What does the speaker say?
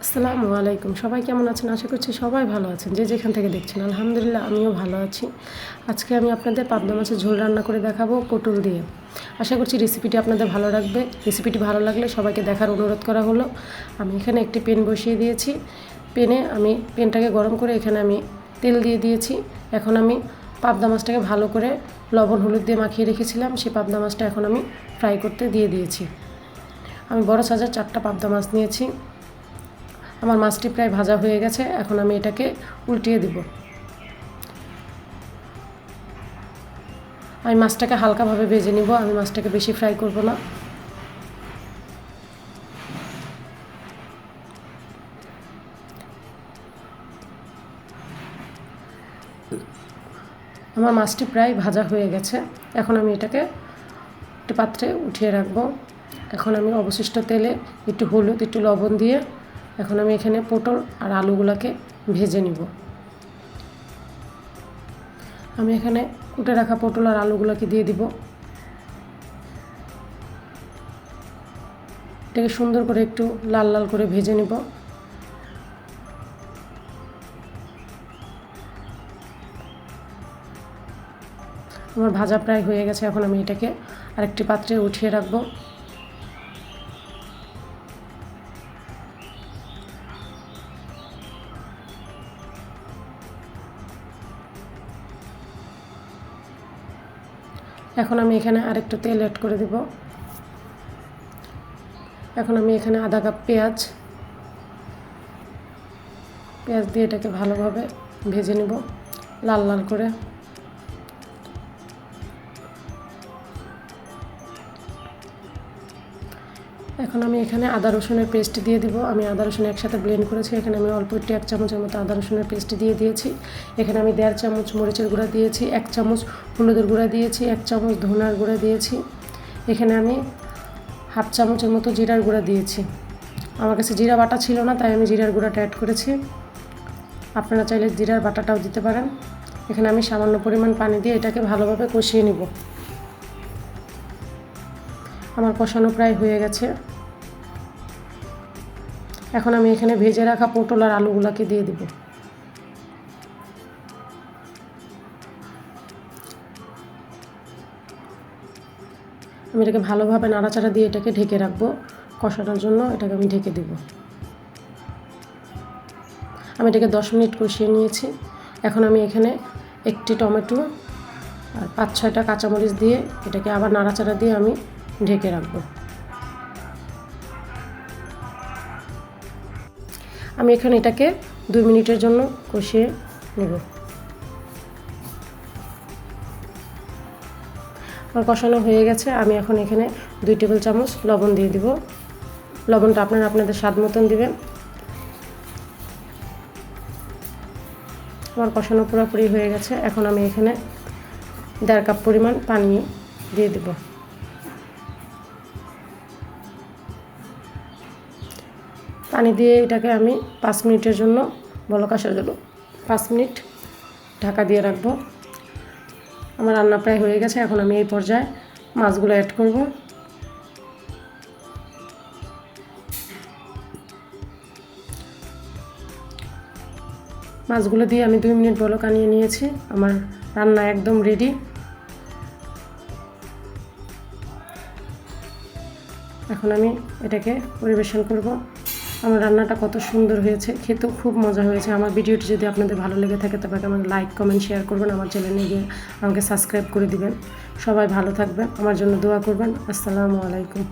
আসসালামু আলাইকুম। সবাই কেমন আছেন? আশা করছি সবাই ভালো আছেন। যে যেখান থেকে দেখছেন আলহামদুলিল্লাহ আমিও ভালো আছি। আজকে আমি আপনাদের পাবদা মাছের ঝোল রান্না করে দেখাবো পটল দিয়ে। আশা করছি রেসিপিটি আপনাদের ভালো লাগবে। রেসিপিটি ভালো লাগলে সবাইকে দেখার অনুরোধ করা হলো। আমি এখানে একটি প্যান বসিয়ে দিয়েছি। প্যানটাকে গরম করে এখানে আমি তেল দিয়ে দিয়েছি। এখন আমি পাবদা মাছটাকে ভালো করে লবণ হলুদ দিয়ে মাখিয়ে রেখেছিলাম। সেই পাবদা মাছটা এখন আমি ফ্রাই করতে দিয়ে দিয়েছি। আমি বড় সাইজের 4টা পাবদা মাছ নিয়েছি। আমার মাছটি প্রায় ভাজা হয়ে গেছে। এখন আমি এটাকে উল্টিয়ে দিব। আমি মাছটাকে হালকাভাবে ভেজে নিব। আমি মাছটাকে বেশি ফ্রাই করব না। আমার মাছটি প্রায় ভাজা হয়ে গেছে। এখন আমি এটাকে একটু পাত্রে উঠিয়ে রাখবো। এখন আমি অবশিষ্ট তেলে একটু হলুদ একটু লবণ দিয়ে এখন আমি এখানে পটল আর আলুগুলোকে ভেজে নিব। আমি এখানে কুটে রাখা পটল আর আলুগুলোকে দিয়ে দিব। এটাকে সুন্দর করে একটু লাল লাল করে ভেজে নিব। আমার ভাজা প্রায় হয়ে গেছে। এখন আমি এটাকে আরেকটি পাত্রে উঠিয়ে রাখবো। এখন আমি এখানে আরেকটু তেল অ্যাড করে দেব। এখন আমি এখানে আধা কাপ পেঁয়াজ দিয়ে এটাকে ভালোভাবে ভেজে নেব লাল লাল করে। এখন আমি এখানে আদা রসুনের পেস্ট দিয়ে দিব। আমি আদা রসুন একসাথে ব্লেন্ড করেছি। এখানে আমি অল্প একটু 1 চামচের মতো আদা রসুনের পেস্ট দিয়ে দিয়েছি। এখানে আমি 1.5 চামচ মরিচের গুঁড়া দিয়েছি, 1 চামচ হলুদের গুঁড়া দিয়েছি, 1 চামচ ধনার গুঁড়া দিয়েছি। এখানে আমি হাফ চামচের মতো জিরার গুঁড়া দিয়েছি। আমার কাছে জিরা বাটা ছিল না, তাই আমি জিরার গুঁড়াটা অ্যাড করেছি। আপনারা চাইলে জিরার বাটাটাও দিতে পারেন। এখানে আমি সামান্য পরিমাণ পানি দিয়ে এটাকে ভালোভাবে কষিয়ে নিব। আমার কষানো প্রায় হয়ে গেছে। এখন আমি এখানে ভেজে রাখা পটল আর আলুগুলোকে দিয়ে দিব। আমি এটাকে ভালোভাবে নাড়াচাড়া দিয়ে এটাকে ঢেকে রাখবো। কষানোর জন্য এটাকে আমি ঢেকে দেব। আমি এটাকে 10 মিনিট কষিয়ে নিয়েছি। এখন আমি এখানে একটি টমেটো আর 5-6টা কাঁচামরিচ দিয়ে এটাকে আবার নাড়াচাড়া দিয়ে আমি ঢেকে রাখবো। আমি এখানে এটাকে 2 মিনিটের জন্য কষিয়ে নেব। আমার কষানো হয়ে গেছে। আমি এখন এখানে 2 টেবিল চামচ লবণ দিয়ে দিব। লবণটা আপনারা আপনাদের স্বাদ মতন দিবেন। আমার কষানো পুরোপুরি হয়ে গেছে। এখন আমি এখানে 1.5 কাপ পরিমাণ পানি দিয়ে দেব। পানি দিয়ে এটাকে আমি 5 মিনিটের জন্য বলক আসার জন্য 5 মিনিট ঢাকা দিয়ে রাখবো। আমার রান্না প্রায় হয়ে গেছে। এখন আমি এই পর্যায়ে মাছগুলো অ্যাড করব। মাছগুলো দিয়ে আমি 2 মিনিট বলক আনিয়ে নিয়েছি। আমার রান্না একদম রেডি। এখন আমি এটাকে পরিবেশন করব। আমার রান্নাটা কত সুন্দর হয়েছে, খেতেও খুব মজা হয়েছে। আমার ভিডিওটি যদি আপনাদের ভালো লেগে থাকে তবে আমাকে লাইক কমেন্ট শেয়ার করবেন। আমার চ্যানেলে গিয়ে আমাকে সাবস্ক্রাইব করে দিবেন। সবাই ভালো থাকবেন, আমার জন্য দোয়া করবেন। আসসালামু আলাইকুম।